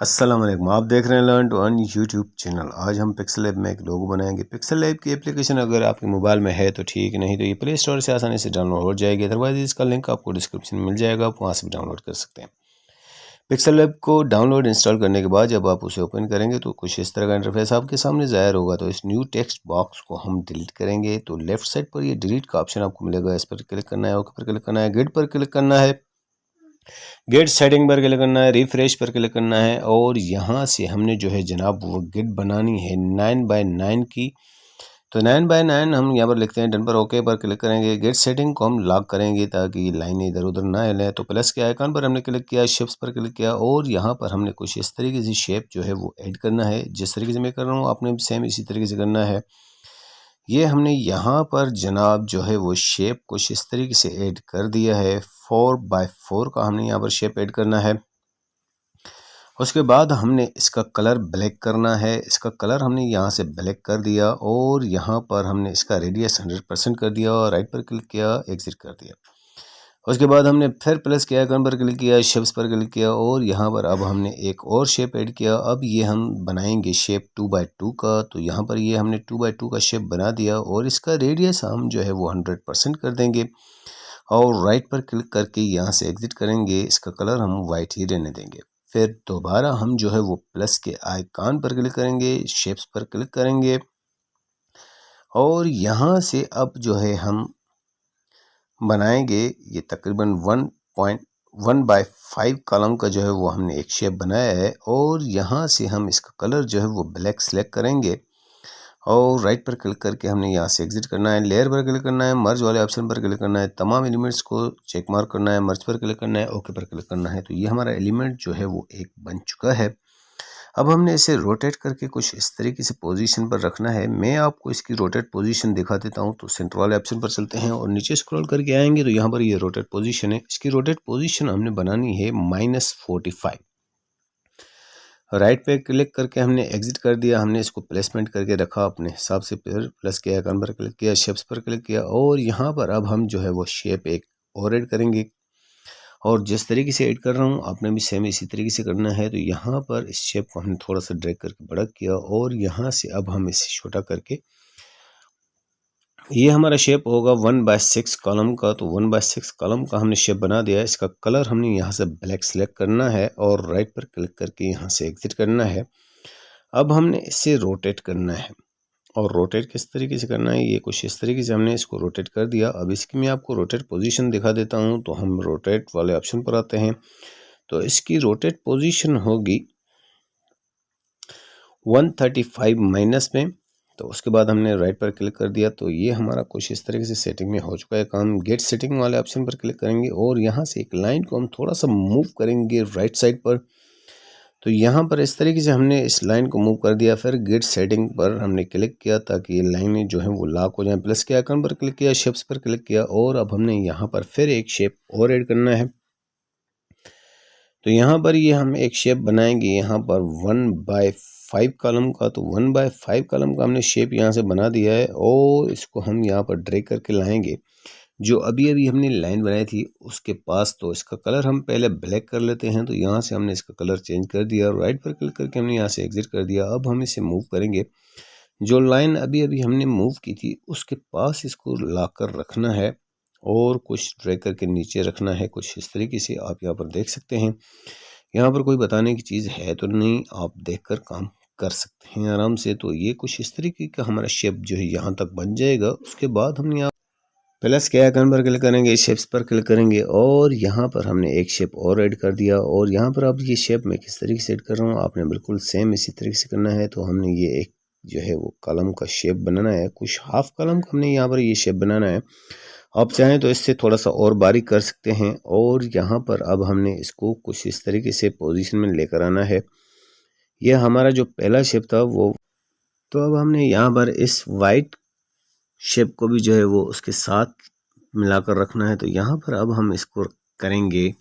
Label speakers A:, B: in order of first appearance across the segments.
A: अस्सलाम वालेकुम, आप देख रहे हैं learn to earn YouTube channel. आज हम पिक्सल लैब में एक लोगो बनाएंगे। पिक्सल लैब की एप्लीकेशन अगर आपके मोबाइल में है तो ठीक, नहीं तो ये प्ले स्टोर से आसानी से डाउनलोड हो जाएगी। अदरवाइज इसका लिंक आपको डिस्क्रिप्शन में मिल जाएगा, आप वहाँ से भी डाउनलोड कर सकते हैं। पिक्सल लैब को डाउनलोड इंस्टॉल करने के बाद जब आप उसे ओपन करेंगे तो कुछ इस तरह का इंटरफेस आपके सामने ज़ाहिर होगा। तो इस न्यू टेक्स्ट बॉक्स को हम डिलीट करेंगे। तो लेफ्ट साइड पर ये डिलीट का ऑप्शन आपको मिलेगा, इस पर क्लिक करना है, ओके पर क्लिक करना है, गेट पर क्लिक करना है, गेट सेटिंग पर क्लिक करना है, रिफ्रेश पर क्लिक करना है और यहाँ से हमने जो है जनाब वो गेट बनानी है 9x9 की। तो 9x9 हम यहाँ पर लिखते हैं, डन पर ओके पर क्लिक करेंगे। गेट सेटिंग को हम लॉक करेंगे ताकि लाइनें इधर उधर ना हिले। तो प्लस के आइकन पर हमने क्लिक किया, शेप्स पर क्लिक किया और यहाँ पर हमने कुछ इस तरीके से शेप जो है वो ऐड करना है। जिस तरीके से मैं कर रहा हूँ आपने भी सेम इसी तरीके से करना है। ये हमने यहाँ पर जनाब जो है वो शेप कुछ इस तरीके से ऐड कर दिया है। 4x4 का हमने यहाँ पर शेप ऐड करना है। उसके बाद हमने इसका कलर ब्लैक करना है। इसका कलर हमने यहाँ से ब्लैक कर दिया और यहाँ पर हमने इसका रेडियस 100% कर दिया और राइट पर क्लिक किया, एग्जिट कर दिया। उसके बाद हमने फिर प्लस के आइकन पर क्लिक किया, शेप्स पर क्लिक किया और यहाँ पर अब हमने एक और शेप ऐड किया। अब ये हम बनाएंगे शेप 2x2 का। तो यहाँ पर ये हमने 2x2 का शेप बना दिया और इसका रेडियस हम जो है वो 100% कर देंगे और राइट पर क्लिक करके यहाँ से एग्जिट करेंगे। इसका कलर हम वाइट ही रहने देंगे। फिर दोबारा हम जो है वो प्लस के आइकन पर क्लिक करेंगे, शेप्स पर क्लिक करेंगे और यहाँ से अब जो है हम बनाएंगे ये तकरीबन 1.1/5 कॉलम का जो है वो हमने एक शेप बनाया है और यहाँ से हम इसका कलर जो है वो ब्लैक सेलेक्ट करेंगे और राइट पर क्लिक करके हमने यहाँ से एग्जिट करना है। लेयर पर क्लिक करना है, मर्ज वाले ऑप्शन पर क्लिक करना है, तमाम एलिमेंट्स को चेक मार्क करना है, मर्ज पर क्लिक करना है, ओके पर क्लिक करना है। तो ये हमारा एलिमेंट जो है वो एक बन चुका है। अब हमने इसे रोटेट करके कुछ इस तरीके से पोजीशन पर रखना है। मैं आपको इसकी रोटेट पोजीशन दिखा देता हूं। तो सेंटर वाले ऑप्शन पर चलते हैं और नीचे स्क्रॉल करके आएंगे तो यहाँ पर ये रोटेट पोजीशन है। इसकी रोटेट पोजीशन हमने बनानी है -45। राइट पे क्लिक करके हमने एग्जिट कर दिया। हमने इसको प्लेसमेंट करके रखा अपने हिसाब से। फिर प्लस के आइकन पर क्लिक किया, शेप्स पर क्लिक किया और यहाँ पर अब हम जो है वो शेप एक और ऐड करेंगे और जिस तरीके से ऐड कर रहा हूँ आपने भी सेम इसी तरीके से करना है। तो यहाँ पर इस शेप को हमने थोड़ा सा ड्रैग करके बड़ा किया और यहाँ से अब हम इसे छोटा करके ये हमारा शेप होगा 1/6 कॉलम का। तो 1/6 कॉलम का हमने शेप बना दिया है। इसका कलर हमने यहाँ से ब्लैक सेलेक्ट करना है और राइट पर क्लिक करके यहाँ से एग्जिट करना है। अब हमने इसे रोटेट करना है और रोटेट किस तरीके से करना है, ये कुछ इस तरीके से हमने इसको रोटेट कर दिया। अब इसकी मैं आपको रोटेट पोजीशन दिखा देता हूँ। तो हम रोटेट वाले ऑप्शन पर आते हैं। तो इसकी रोटेट पोजीशन होगी 135 माइनस में। तो उसके बाद हमने राइट पर क्लिक कर दिया। तो ये हमारा कुछ इस तरीके से सेटिंग में हो चुका है काम। गेट सेटिंग वाले ऑप्शन पर क्लिक करेंगे और यहाँ से एक लाइन को हम थोड़ा सा मूव करेंगे राइट साइड पर। तो यहाँ पर इस तरीके से हमने इस लाइन को मूव कर दिया। फिर गेट सेटिंग पर हमने क्लिक किया ताकि ये लाइनें जो हैं वो लॉक हो जाएं। प्लस के आइकन पर क्लिक किया, शेप्स पर क्लिक किया और अब हमने यहाँ पर फिर एक शेप और ऐड करना है। तो यहाँ पर ये हम एक शेप बनाएंगे यहाँ पर 1/5 कॉलम का। तो 1/5 कॉलम का हमने शेप यहाँ से बना दिया है और इसको हम यहाँ पर ड्रैग करके लाएंगे जो अभी अभी हमने लाइन बनाई थी उसके पास। तो इसका कलर हम पहले ब्लैक कर लेते हैं। तो यहाँ से हमने इसका कलर चेंज कर दिया और राइट पर क्लिक करके हमने यहाँ से एग्जिट कर दिया। अब हम इसे मूव करेंगे, जो लाइन अभी अभी हमने मूव की थी उसके पास इसको ला कर रखना है और कुछ ड्रैग करके नीचे रखना है। कुछ इस तरीके से आप यहाँ पर देख सकते हैं। यहाँ पर कोई बताने की चीज़ है तो नहीं, आप देखकर काम कर सकते हैं आराम से। तो ये कुछ इस तरीके का हमारा शेप जो है यहाँ तक बन जाएगा। उसके बाद हमने यहाँ प्लस के आइकन पर क्लिक करेंगे, शेप्स पर क्लिक करेंगे और यहाँ पर हमने एक शेप और ऐड कर दिया। और यहाँ पर अब ये शेप मैं किस तरीके से ऐड कर रहा हूँ आपने बिल्कुल सेम इसी तरीके से करना है। तो हमने ये एक जो है वो कॉलम का शेप बनाना है, कुछ हाफ कॉलम का हमने यहाँ पर ये शेप बनाना है। आप चाहें तो इससे थोड़ा सा और बारीक कर सकते हैं। और यहाँ पर अब हमने इसको कुछ इस तरीके से पोजीशन में लेकर आना है। यह हमारा जो पहला शेप था वो। तो अब हमने यहाँ पर इस वाइट शेप को भी जो है वो उसके साथ मिलाकर रखना है। तो यहाँ पर अब हम इसको करेंगे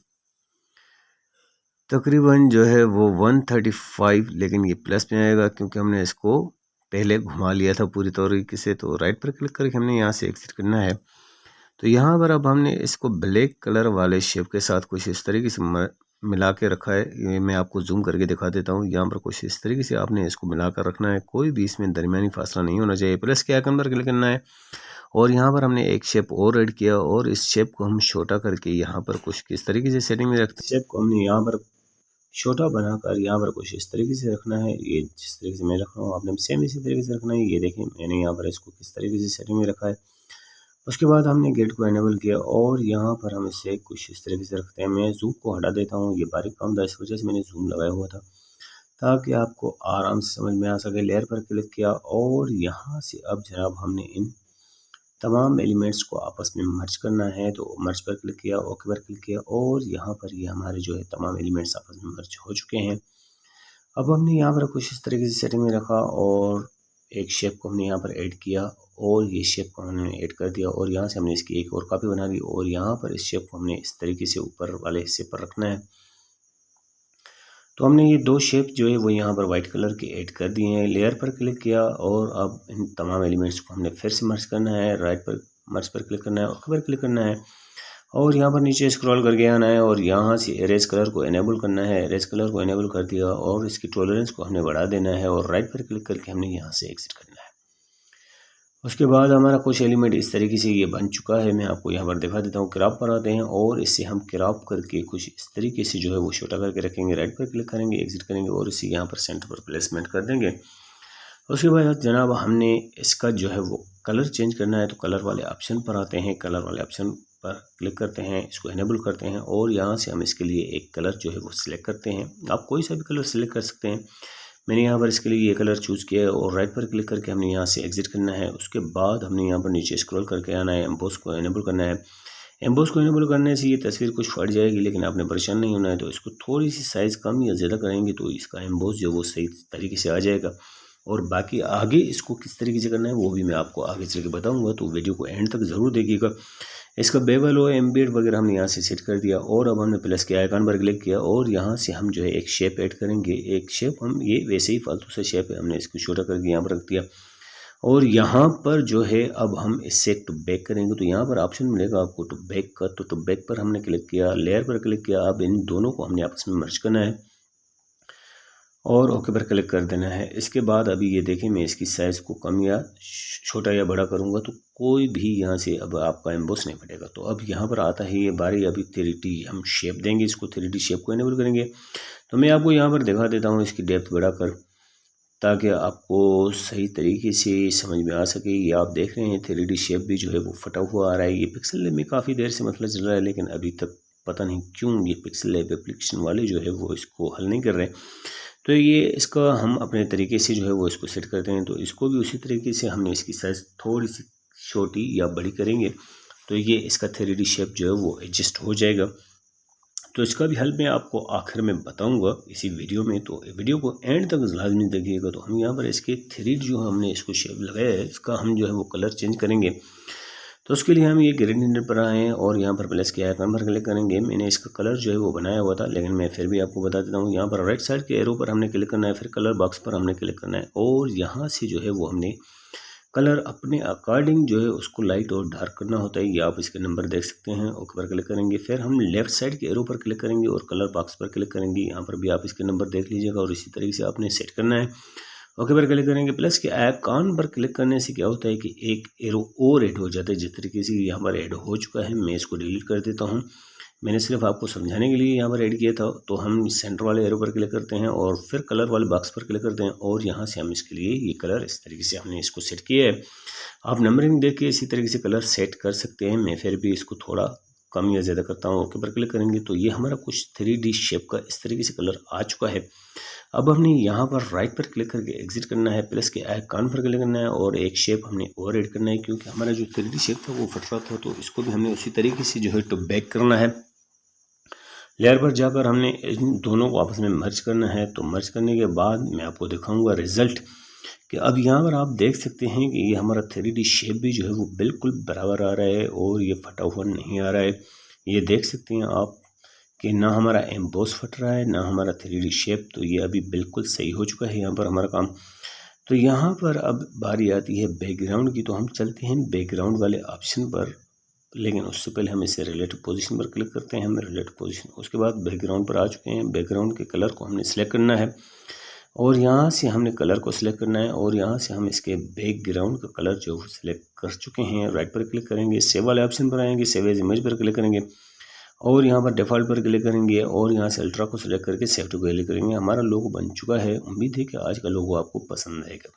A: तकरीबन जो है वो 135, लेकिन ये प्लस में आएगा क्योंकि हमने इसको पहले घुमा लिया था पूरी तरीके से। तो राइट पर क्लिक करके हमने यहाँ से एग्जिट करना है। तो यहाँ पर अब हमने इसको ब्लैक कलर वाले शेप के साथ कुछ इस तरीके से मिला के रखा है। ये मैं आपको जूम करके दिखा देता हूँ। यहाँ पर कुछ इस तरीके से आपने इसको मिला कर रखना है, कोई भी इसमें दरमियानी फासला नहीं होना चाहिए। प्लस के आइकन पर क्लिक करना है और यहाँ पर हमने एक शेप और ऐड किया और इस शेप को हम छोटा करके यहाँ पर कुछ किस तरीके से सेटिंग में रखते हैं। शेप को हमने यहाँ पर छोटा बनाकर यहाँ पर कुछ इस तरीके से रखना है। ये जिस तरीके से मैं रख रहा हूँ आपने सेम इसी तरीके से रखना है। ये देखें मैंने यहाँ पर इसको किस तरीके से सेटिंग में रखा है। उसके बाद हमने गेट को इनेबल किया और यहाँ पर हम इसे कुछ इस तरीके से रखते हैं। मैं जूम को हटा देता हूँ, ये बारीक काम था इस वजह से मैंने जूम लगाया हुआ था ताकि आपको आराम से समझ में आ सके। लेयर पर क्लिक किया और यहाँ से अब जनाब हमने इन तमाम एलिमेंट्स को आपस में मर्ज करना है, तो मर्ज पर क्लिक किया, ओके पर क्लिक किया और यहाँ पर ये हमारे जो है तमाम एलिमेंट्स आपस में मर्ज हो चुके हैं। अब हमने यहाँ पर कुछ इस तरीके से सेटिंग में रखा और एक शेप को हमने यहाँ पर ऐड किया और ये शेप को हमने ऐड कर दिया और यहाँ से हमने इसकी एक और कॉपी बना ली और यहाँ पर इस शेप को हमने इस तरीके से ऊपर वाले हिस्से पर रखना है। तो हमने ये दो शेप जो है वो यहाँ पर वाइट कलर के ऐड कर दिए हैं। लेयर पर क्लिक किया और अब इन तमाम एलिमेंट्स को हमने फिर से मर्ज करना है। राइट पर मर्ज पर क्लिक करना है, ओके पर क्लिक करना है और यहाँ पर नीचे स्क्रॉल करके आना है और यहाँ से इरेज कलर को इनेबल करना है। इरेज कलर को इनेबल कर दिया और इसकी टॉलरेंस को हमने बढ़ा देना है और राइट पर क्लिक करके हमने यहाँ से एग्जिट करना है। उसके बाद हमारा कुछ एलिमेंट इस तरीके से ये बन चुका है। मैं आपको यहाँ पर दिखा देता हूँ। क्रॉप पर आते हैं और इससे हम क्रॉप करके कुछ इस तरीके से जो है वो छोटा करके रखेंगे। राइट पर क्लिक करेंगे, एग्जिट करेंगे और इसे यहाँ पर सेंटर पर प्लेसमेंट कर देंगे। उसके बाद जनाब हमने इसका जो है वो कलर चेंज करना है, तो कलर वाले ऑप्शन पर आते हैं। कलर वाले ऑप्शन पर क्लिक करते हैं, इसको इनेबल करते हैं और यहाँ से हम इसके लिए एक कलर जो है वो सिलेक्ट करते हैं। आप कोई सा भी कलर सिलेक्ट कर सकते हैं। मैंने यहाँ पर इसके लिए ये कलर चूज़ किया है और राइट पर क्लिक करके हमने यहाँ से एग्जिट करना है। उसके बाद हमने यहाँ पर नीचे स्क्रॉल करके आना है, एम्बोस को इनेबल करना है। एम्बोस को इनेबल करने से ये तस्वीर कुछ फट जाएगी, लेकिन आपने परेशान नहीं होना है। तो इसको थोड़ी सी साइज़ कम या ज़्यादा करेंगे तो इसका एम्बोस जो वो सही तरीके से आ जाएगा। और बाकी आगे इसको किस तरीके से करना है वो भी मैं आपको आगे चल के बताऊँगा, तो वीडियो को एंड तक ज़रूर देखिएगा। इसका बेवल हो एम्बेड वगैरह हमने यहाँ से सेट कर दिया और अब हमने प्लस के आइकन पर क्लिक किया और यहाँ से हम जो है एक शेप ऐड करेंगे। एक शेप हम ये वैसे ही फालतू से शेप है, हमने इसको छोटा करके यहाँ पर रख दिया और यहाँ पर जो है अब हम इससे टू बैक करेंगे। तो यहाँ पर ऑप्शन मिलेगा आपको टू बैक का, तो टू बैक पर हमने क्लिक किया, लेयर पर क्लिक किया। अब इन दोनों को हमने आपस में मर्ज करना है और ओके पर क्लिक कर देना है। इसके बाद अभी ये देखें मैं इसकी साइज़ को कम या छोटा या बड़ा करूँगा तो कोई भी यहाँ से अब आपका एम्बोस नहीं फटेगा। तो अब यहाँ पर आता है ये बारी, अभी 3D हम शेप देंगे, इसको 3D शेप को इनेबल करेंगे। तो मैं आपको यहाँ पर दिखा देता हूँ इसकी डेप्थ बढ़ाकर, ताकि आपको सही तरीके से समझ में आ सके। ये आप देख रहे हैं 3D शेप भी जो है वो फटा हुआ आ रहा है। ये पिक्सल लैब में काफ़ी देर से मसला चल रहा है, लेकिन अभी तक पता नहीं क्यों ये पिक्सल लैब एप्लीकेशन वाले जो है वो इसको हल नहीं कर रहे। तो ये इसका हम अपने तरीके से जो है वो इसको सेट करते हैं। तो इसको भी उसी तरीके से हमने इसकी साइज़ थोड़ी सी छोटी या बड़ी करेंगे तो ये इसका 3D शेप जो है वो एडजस्ट हो जाएगा। तो इसका भी हल मैं आपको आखिर में बताऊंगा इसी वीडियो में, तो वीडियो को एंड तक लाजमी देखिएगा। तो हम यहाँ पर इसके 3D जो हमने इसको शेप लगाया है इसका हम जो है वो कलर चेंज करेंगे। तो उसके लिए हम ये ग्रेडिएंट पर आए हैं और यहाँ पर प्लस के आइकन पर क्लिक करेंगे। मैंने इसका कलर जो है वो बनाया हुआ था, लेकिन मैं फिर भी आपको बता देता हूँ। यहाँ पर राइट साइड के एरो पर हमने क्लिक करना है, फिर कलर बॉक्स पर हमने क्लिक करना है और यहाँ से जो है वो हमने कलर अपने अकॉर्डिंग जो है उसको लाइट और डार्क करना होता है। ये आप इसके नंबर देख सकते हैं। ओके पर क्लिक करेंगे, फिर हम लेफ्ट साइड के एरो पर क्लिक करेंगे और कलर बॉक्स पर क्लिक करेंगे। यहाँ पर भी आप इसके नंबर देख लीजिएगा और इसी तरीके से आपने सेट करना है। ओके पर क्लिक करेंगे। प्लस के आइकॉन पर क्लिक करने से क्या होता है कि एक एरो और ऐड हो जाता है, जिस तरीके से यहाँ पर ऐड हो चुका है। मैं इसको डिलीट कर देता हूँ, मैंने सिर्फ आपको समझाने के लिए यहाँ पर ऐड किया था। तो हम सेंटर वाले एरो पर क्लिक करते हैं और फिर कलर वाले बॉक्स पर क्लिक करते हैं और यहाँ से हम इसके लिए ये कलर इस तरीके से हमने इसको सेट किया है। आप नंबरिंग देख के इसी तरीके से कलर सेट कर सकते हैं। मैं फिर भी इसको थोड़ा कम या ज़्यादा करता हूँ। ओके पर क्लिक करेंगे तो ये हमारा कुछ 3D शेप का इस तरीके से कलर आ चुका है। अब हमने यहाँ पर राइट पर क्लिक करके एग्जिट करना है, प्लस के आइकॉन पर क्लिक करना है और एक शेप हमने और ऐड करना है, क्योंकि हमारा जो 3D शेप था वो फट रहा था। तो इसको भी हमने उसी तरीके से जो है टू बैक करना है। लेयर पर जाकर हमने इन दोनों को आपस में मर्ज करना है। तो मर्ज करने के बाद मैं आपको दिखाऊंगा रिजल्ट, कि अब यहाँ पर आप देख सकते हैं कि ये हमारा 3D शेप भी जो है वो बिल्कुल बराबर आ रहा है और ये फटा हुआ नहीं आ रहा है। ये देख सकते हैं आप कि ना हमारा एम्बोस फट रहा है ना हमारा 3D शेप। तो ये अभी बिल्कुल सही हो चुका है यहाँ पर हमारा काम। तो यहाँ पर अब बारी आती है बैकग्राउंड की। तो हम चलते हैं बैकग्राउंड वाले ऑप्शन पर। लेकिन उससे पहले हम इसे रिलेटिव पोजीशन पर क्लिक करते हैं। हम रिलेटिव पोजीशन, उसके बाद बैकग्राउंड पर आ चुके हैं। बैकग्राउंड के कलर को हमने सेलेक्ट करना है और यहाँ से हमने कलर को सिलेक्ट करना है और यहाँ से हम इसके बैकग्राउंड का कलर जो सिलेक्ट कर चुके हैं, राइट पर क्लिक करेंगे, सेव वाले ऑप्शन पर आएंगे, सेव एज इमेज पर क्लिक करेंगे और यहाँ पर डिफ़ॉल्ट पर क्लिक करेंगे और यहाँ से अल्ट्रा को सिलेक्ट करके सेव टू गैलरी करेंगे। हमारा लोगो बन चुका है। उम्मीद है कि आज का लोगो आपको पसंद आएगा।